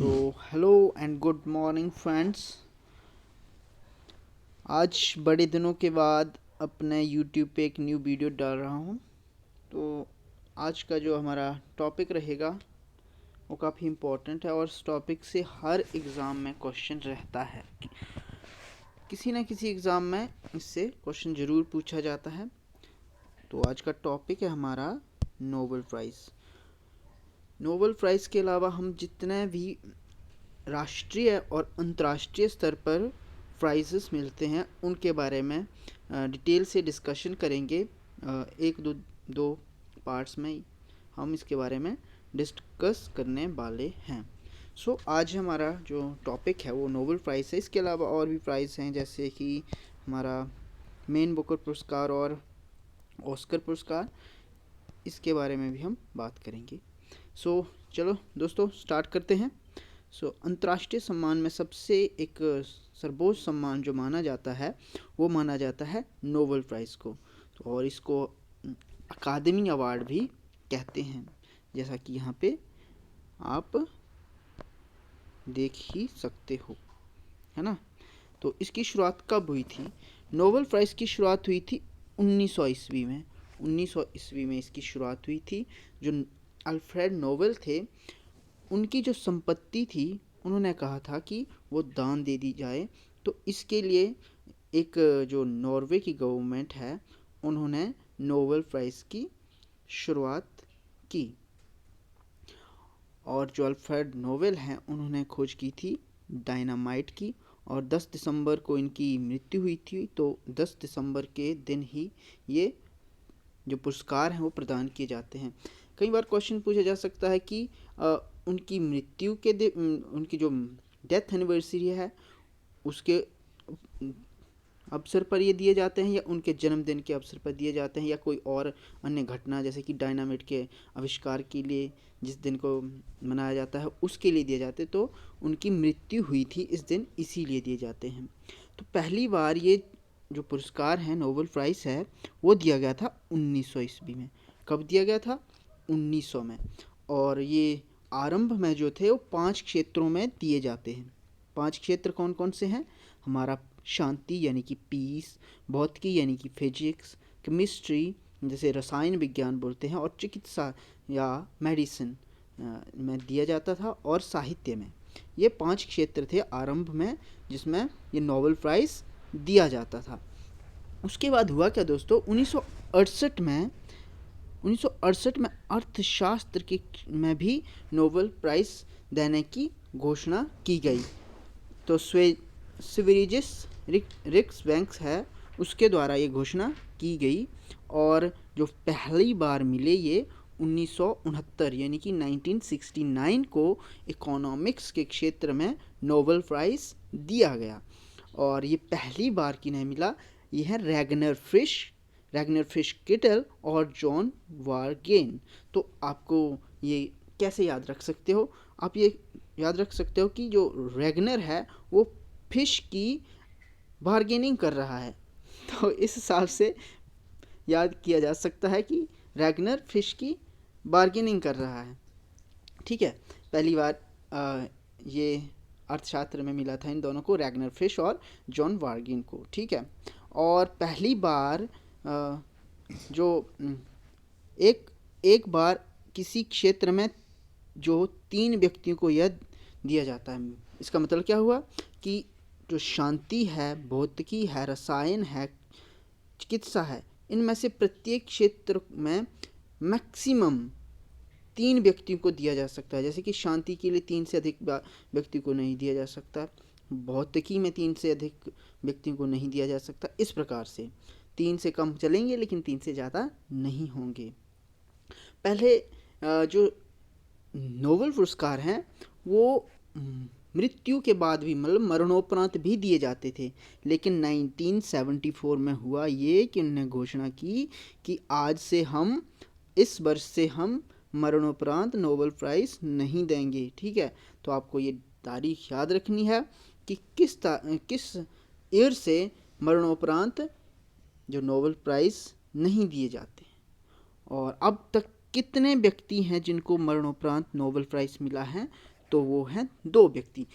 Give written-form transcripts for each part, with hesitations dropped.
Hello and good morning friends. आज बड़े दिनों के बाद अपने यूट्यूब पे एक न्यू वीडियो डाल रहा हूँ। तो आज का जो हमारा टॉपिक रहेगा वो काफ़ी इम्पोर्टेंट है और इस टॉपिक से हर एग्ज़ाम में क्वेश्चन रहता है। किसी न किसी एग्ज़ाम में इससे क्वेश्चन ज़रूर पूछा जाता है। तो आज का टॉपिक है हमारा नोबेल प्राइज़। नोबेल प्राइज़ के अलावा हम जितने भी राष्ट्रीय और अंतर्राष्ट्रीय स्तर पर प्राइजेस मिलते हैं उनके बारे में डिटेल से डिस्कशन करेंगे। एक दो पार्ट्स में हम इसके बारे में डिस्कस करने वाले हैं। आज हमारा जो टॉपिक है वो नोबेल प्राइज़ है। इसके अलावा और भी प्राइज़ हैं जैसे कि हमारा मेन बुकर पुरस्कार और ऑस्कर पुरस्कार, इसके बारे में भी हम बात करेंगे। चलो दोस्तों स्टार्ट करते हैं। अंतर्राष्ट्रीय सम्मान में सबसे एक सर्वोच्च सम्मान जो माना जाता है वो माना जाता है नोबेल प्राइज़ को। और इसको अकादमी अवार्ड भी कहते हैं, जैसा कि यहाँ पे आप देख ही सकते हो, है ना। तो इसकी शुरुआत कब हुई थी? नोबेल प्राइज़ की शुरुआत हुई थी 1900 ईस्वी में। 1900 ईस्वी में इसकी शुरुआत हुई थी। जो अल्फ्रेड नोबेल थे, उनकी जो संपत्ति थी उन्होंने कहा था कि वो दान दे दी जाए। तो इसके लिए एक जो नॉर्वे की गवर्नमेंट है उन्होंने नोबेल प्राइज़ की शुरुआत की। और जो अल्फ्रेड नोबेल हैं उन्होंने खोज की थी डायनामाइट की, और 10 दिसंबर को इनकी मृत्यु हुई थी। तो 10 दिसंबर के दिन ही ये जो पुरस्कार हैं वो प्रदान किए जाते हैं। कई बार क्वेश्चन पूछा जा सकता है कि उनकी मृत्यु के उनकी जो डेथ एनिवर्सरी है उसके अवसर पर ये दिए जाते हैं, या उनके जन्मदिन के अवसर पर दिए जाते हैं, या कोई और अन्य घटना जैसे कि डायनामाइट के आविष्कार के लिए जिस दिन को मनाया जाता है उसके लिए दिए जाते। तो उनकी मृत्यु हुई थी इस दिन, इसीलिए दिए जाते हैं। तो पहली बार ये जो पुरस्कार है नोबेल प्राइज़ है वो दिया गया था 1900 ईस्वी में। कब दिया गया था? 1900 में। और ये आरंभ में जो थे वो 5 क्षेत्रों में दिए जाते हैं। 5 क्षेत्र कौन कौन से हैं? हमारा शांति यानी कि पीस, भौतिकी यानी कि फिजिक्स, केमिस्ट्री जैसे रसायन विज्ञान बोलते हैं, और चिकित्सा या मेडिसिन में दिया जाता था, और साहित्य में। ये 5 क्षेत्र थे आरंभ में जिसमें ये नोबेल प्राइज़ दिया जाता था। उसके बाद हुआ क्या दोस्तों? 1968 में अर्थशास्त्र की में भी नोबेल प्राइज़ देने की घोषणा की गई। तो स्वेरिजिस रिक्सबैंक्स है उसके द्वारा ये घोषणा की गई, और जो पहली बार मिले ये 1969 यानी कि 1969 को इकोनॉमिक्स के क्षेत्र में नोबेल प्राइज़ दिया गया। और ये पहली बार किन्हें मिला? ये है रैगनर फिश किटल और जॉन वार्गेन। तो आपको ये कैसे याद रख सकते हो? आप ये याद रख सकते हो कि जो रैगनर है वो फिश की बार्गेनिंग कर रहा है। तो इस हिसाब से याद किया जा सकता है कि रैगनर फिश की बार्गेनिंग कर रहा है। ठीक है, पहली बार ये अर्थशास्त्र में मिला था इन दोनों को, रैगनर फिश और जॉन वार्गेन को। ठीक है, और पहली बार जो एक बार किसी क्षेत्र में जो 3 व्यक्तियों को यह दिया जाता है। इसका मतलब क्या हुआ कि जो शांति है, भौतिकी है, रसायन है, चिकित्सा है, इनमें से प्रत्येक क्षेत्र में मैक्सिमम 3 व्यक्तियों को दिया जा सकता है। जैसे कि शांति के लिए 3 से अधिक व्यक्ति को नहीं दिया जा सकता, भौतिकी में 3 से अधिक व्यक्तियों को नहीं दिया जा सकता। इस प्रकार से 3 से कम चलेंगे लेकिन 3 से ज़्यादा नहीं होंगे। पहले जो नोबेल पुरस्कार हैं वो मृत्यु के बाद भी, मतलब मरणोपरांत भी दिए जाते थे। लेकिन 1974 में हुआ ये कि उन्होंने घोषणा की कि आज से हम, इस वर्ष से हम मरणोपरांत नोबेल प्राइज़ नहीं देंगे। ठीक है, तो आपको ये तारीख याद रखनी है कि किस ईयर से मरणोपरांत जो नोबेल प्राइज़ नहीं दिए जाते। और अब तक कितने व्यक्ति हैं जिनको मरणोपरांत नोबेल प्राइज़ मिला है? तो वो हैं 2 व्यक्ति।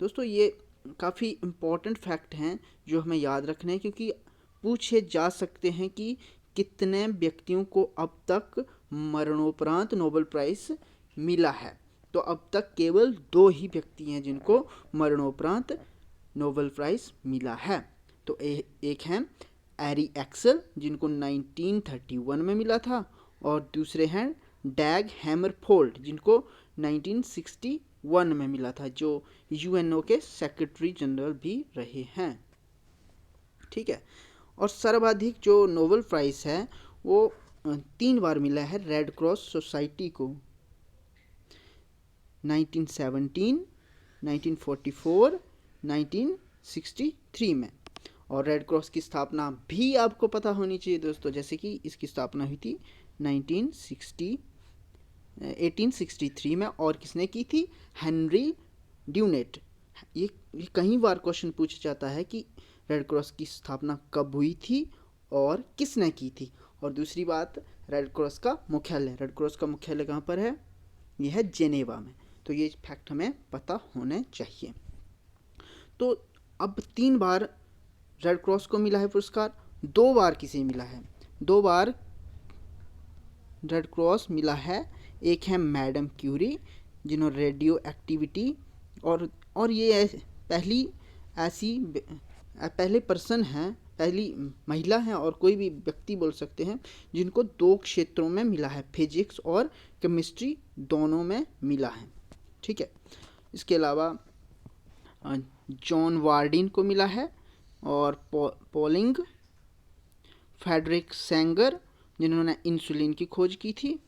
दोस्तों ये काफ़ी इम्पोर्टेंट फैक्ट हैं जो हमें याद रखने हैं, क्योंकि पूछे जा सकते हैं कि कितने व्यक्तियों को अब तक मरणोपरांत नोबेल प्राइज़ मिला है। तो अब तक केवल 2 ही व्यक्ति हैं जिनको मरणोपरांत नोबेल प्राइज़ मिला है। तो एक हैं एरी एक्सेल जिनको 1931 में मिला था, और दूसरे हैं डैग हैमरफोल्ड जिनको 1961 में मिला था, जो यूएनओ के सेक्रेटरी जनरल भी रहे हैं। ठीक है। और सर्वाधिक जो नोबेल प्राइज़ है वो 3 बार मिला है रेड क्रॉस सोसाइटी को, 1917, 1944, 1963 में। और रेड क्रॉस की स्थापना भी आपको पता होनी चाहिए दोस्तों, जैसे कि इसकी स्थापना हुई थी 1863 में, और किसने की थी? Henry Dunant. ये कई बार क्वेश्चन पूछा जाता है कि रेड क्रॉस की स्थापना कब हुई थी और किसने की थी। और दूसरी बात, रेड क्रॉस का मुख्यालय कहाँ पर है? यह है जेनेवा में। तो ये फैक्ट हमें पता होने चाहिए। तो अब 3 बार रेड क्रॉस को मिला है पुरस्कार, 2 बार किसे मिला है? 2 बार रेड क्रॉस मिला है। एक है मैडम क्यूरी जिन्होंने रेडियो एक्टिविटी, और ये पहले पर्सन हैं, पहली महिला हैं, और कोई भी व्यक्ति बोल सकते हैं जिनको 2 क्षेत्रों में मिला है, फिजिक्स और केमिस्ट्री दोनों में मिला है। ठीक है। इसके अलावा जॉन वार्डिन को मिला है, और पॉलिंग फ्रेडरिक सेंगर जिन्होंने इंसुलिन की खोज की थी।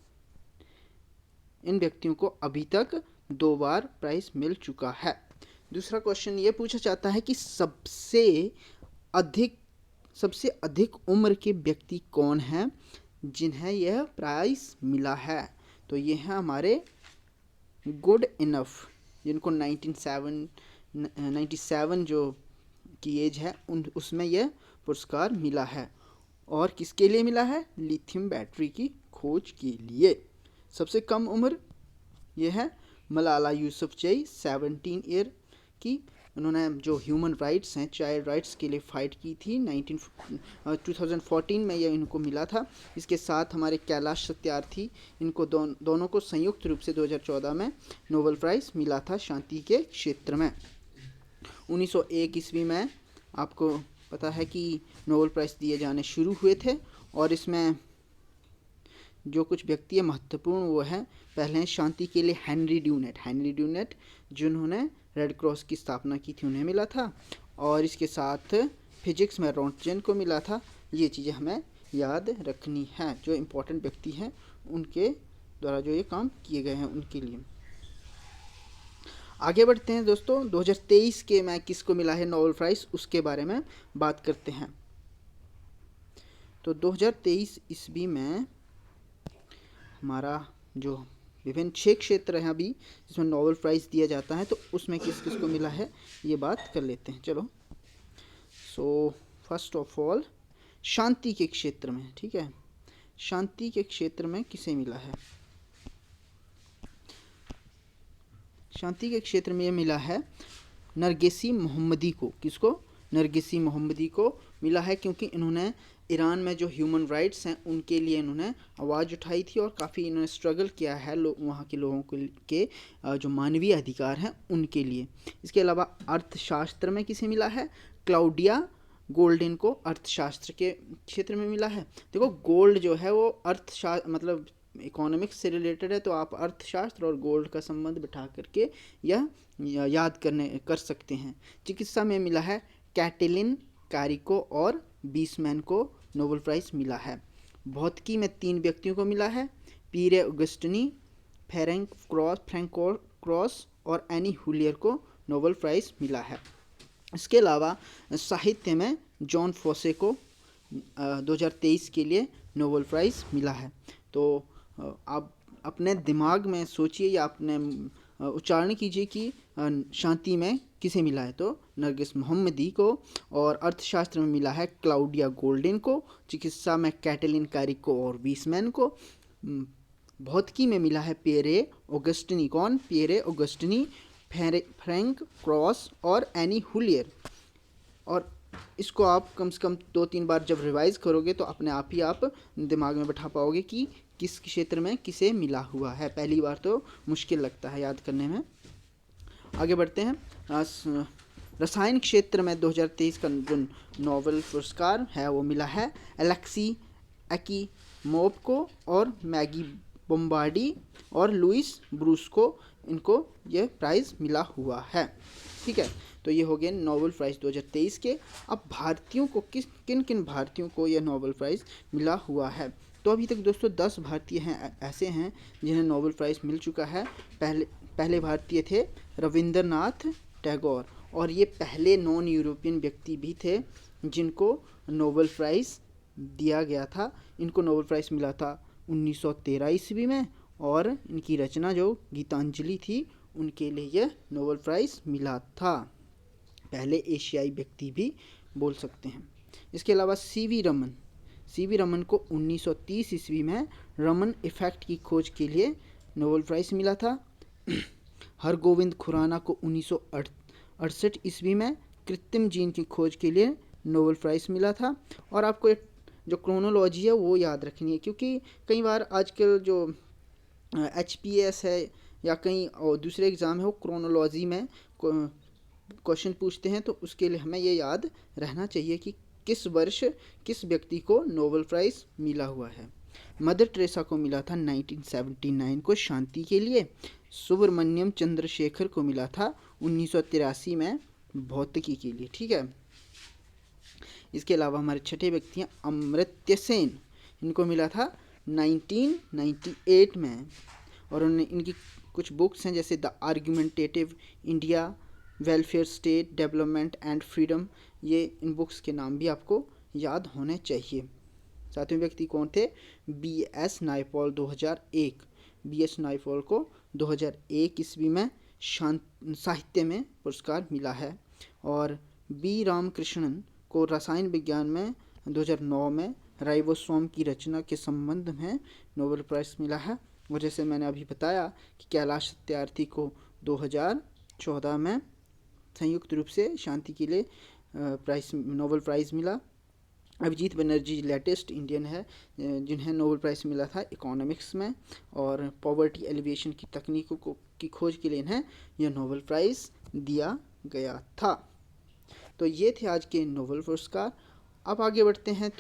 इन व्यक्तियों को अभी तक 2 बार प्राइज मिल चुका है। दूसरा क्वेश्चन ये पूछा जाता है कि सबसे अधिक उम्र के व्यक्ति कौन हैं जिन्हें यह प्राइज मिला है? तो ये हैं हमारे गुड इनफ, जिनको 97 जो की एज है उसमें यह पुरस्कार मिला है। और किसके लिए मिला है? लिथियम बैटरी की खोज के लिए। सबसे कम उम्र यह है मलाला यूसुफजई, 17 ईयर की। उन्होंने जो ह्यूमन राइट्स हैं, चाइल्ड राइट्स के लिए फ़ाइट की थी। 2014 में यह इनको मिला था। इसके साथ हमारे कैलाश सत्यार्थी, इनको दोनों को संयुक्त रूप से 2014 में नोबेल प्राइज़ मिला था शांति के क्षेत्र में। 1901 ईस्वी में आपको पता है कि नोबेल प्राइज़ दिए जाने शुरू हुए थे, और इसमें जो कुछ व्यक्ति है महत्वपूर्ण वो है, पहले हैं शांति के लिए हेनरी ड्यूनेट जिन्होंने रेड क्रॉस की स्थापना की थी, उन्हें मिला था। और इसके साथ फिजिक्स में रोंटगेन को मिला था। ये चीज़ें हमें याद रखनी है, जो इम्पोर्टेंट व्यक्ति हैं उनके द्वारा जो ये काम किए गए हैं उनके लिए। आगे बढ़ते हैं दोस्तों। 2023 के में किसको मिला है नोबेल प्राइज़, उसके बारे में बात करते हैं। तो 2023 ईस्वी में हमारा जो विभिन्न 6 क्षेत्र हैं अभी जिसमें नोबेल प्राइज़ दिया जाता है, तो उसमें किस किस को मिला है ये बात कर लेते हैं। चलो, सो फर्स्ट ऑफ ऑल शांति के क्षेत्र में, ठीक है, शांति के क्षेत्र में किसे मिला है? शांति के क्षेत्र में ये मिला है नरगिसी मोहम्मदी को। किसको? नरगिसी मोहम्मदी को मिला है, क्योंकि इन्होंने ईरान में जो ह्यूमन राइट्स हैं उनके लिए इन्होंने आवाज़ उठाई थी, और काफ़ी इन्होंने स्ट्रगल किया है वहाँ के लोगों के जो मानवीय अधिकार हैं उनके लिए। इसके अलावा अर्थशास्त्र में किसे मिला है? क्लाउडिया गोल्डिन को अर्थशास्त्र के क्षेत्र में मिला है। देखो, गोल्ड जो है वो अर्थशास्त्र मतलब इकोनॉमिक्स से रिलेटेड है, तो आप अर्थशास्त्र और गोल्ड का संबंध बिठा करके यह याद कर सकते हैं। चिकित्सा में मिला है कैटेलिन कारिको और बीसमैन को नोबेल प्राइज़ मिला है। भौतिकी में 3 व्यक्तियों को मिला है, पीरे ऑगस्टिनी, फ्रैंक क्रॉस और एनी हुलियर को नोबेल प्राइज़ मिला है। इसके अलावा साहित्य में जॉन फॉसे को 2023 के लिए नोबेल प्राइज़ मिला है। तो आप अपने दिमाग में सोचिए या अपने उच्चारण कीजिए कि शांति में किसे मिला है। तो नरगिस मोहम्मदी को, और अर्थशास्त्र में मिला है क्लाउडिया गोल्डिन को, चिकित्सा में कैटेलिन कारिको और बीसमैन को, भौतिकी में मिला है पियरे ऑगस्टिनी। कौन? पियरे ऑगस्टिनी, फ्रैंक क्रॉस और एनी हुलियर। और इसको आप कम से कम 2-3 बार जब रिवाइज करोगे तो अपने आप ही आप दिमाग में बैठा पाओगे कि किस क्षेत्र में किसे मिला हुआ है। पहली बार तो मुश्किल लगता है याद करने में। आगे बढ़ते हैं। रसायन क्षेत्र में 2023 का जो नोबेल पुरस्कार है वो मिला है एलेक्सी एक्सीमोव को और मैगी बोम्बार्डी और लुइस ब्रूस को, इनको ये प्राइज़ मिला हुआ है। ठीक है, तो ये हो गए नोबेल प्राइज़ 2023 के। अब भारतीयों को किन किन भारतीयों को यह नोबेल प्राइज़ मिला हुआ है, तो अभी तक दोस्तों 10 भारतीय हैं ऐसे हैं जिन्हें नोबेल प्राइज़ मिल चुका है। पहले भारतीय थे रविंद्रनाथ टैगोर, और ये पहले नॉन यूरोपियन व्यक्ति भी थे जिनको नोबेल प्राइज़ दिया गया था। इनको नोबेल प्राइज़ मिला था 1913 ईस्वी में, और इनकी रचना जो गीतांजलि थी उनके लिए यह नोबेल प्राइज़ मिला था। पहले एशियाई व्यक्ति भी बोल सकते हैं। इसके अलावा सी वी रमन को 1930 ईस्वी में रमन इफेक्ट की खोज के लिए नोबेल प्राइज़ मिला था। हरगोविंद खुराना को 1968 ईस्वी में कृत्रिम जीन की खोज के लिए नोबेल प्राइज़ मिला था। और आपको जो क्रोनोलॉजी है वो याद रखनी है, क्योंकि कई बार आजकल जो HPS है या कई और दूसरे एग्ज़ाम है वो क्रोनोलॉजी में क्वेश्चन पूछते हैं, तो उसके लिए हमें ये याद रहना चाहिए कि किस वर्ष किस व्यक्ति को नोबेल प्राइज़ मिला हुआ है। मदर टेरेसा को मिला था 1979 को शांति के लिए। सुब्रमण्यम चंद्रशेखर को मिला था 1983 में भौतिकी के लिए। ठीक है, इसके अलावा हमारे छठे व्यक्ति हैं अमर्त्य सेन, इनको मिला था 1998 में, और इनकी कुछ बुक्स हैं जैसे the argumentative India, welfare state, development and freedom, ये इन बुक्स के नाम भी आपको याद होने चाहिए। सातवें व्यक्ति कौन थे? BS नायपॉल 2001। BS नायपॉल को 2001 ईस्वी में साहित्य में पुरस्कार मिला है। और B रामकृष्णन को रसायन विज्ञान में 2009 में राइबोसोम की रचना के संबंध में नोबेल प्राइज़ मिला है। और जैसे मैंने अभी बताया कि कैलाश सत्यार्थी को 2014 में संयुक्त रूप से शांति के लिए नोबेल प्राइज़ मिला। अभिजीत बनर्जी लेटेस्ट इंडियन है जिन्हें नोबेल प्राइज़ मिला था इकोनॉमिक्स में, और पॉवर्टी एलिवेशन की तकनीकों की खोज के लिए इन्हें यह नोबेल प्राइज़ दिया गया था। तो ये थे आज के नोबेल पुरस्कार। अब आगे बढ़ते हैं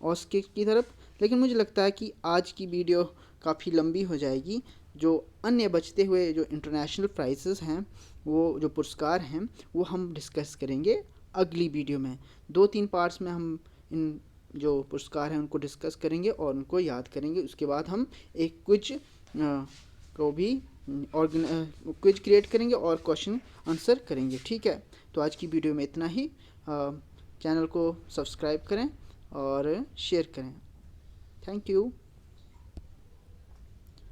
ऑस्कर की तरफ, लेकिन मुझे लगता है कि आज की वीडियो काफ़ी लंबी हो जाएगी। जो अन्य बचते हुए जो इंटरनेशनल प्राइजेस हैं, वो जो पुरस्कार हैं, वो हम डिस्कस करेंगे अगली वीडियो में। 2-3 पार्ट्स में हम इन जो पुरस्कार हैं उनको डिस्कस करेंगे और उनको याद करेंगे। उसके बाद हम एक क्विज को भी क्विज क्रिएट करेंगे और क्वेश्चन आंसर करेंगे। ठीक है, तो आज की वीडियो में इतना ही। चैनल को सब्सक्राइब करें और शेयर करें। Thank you.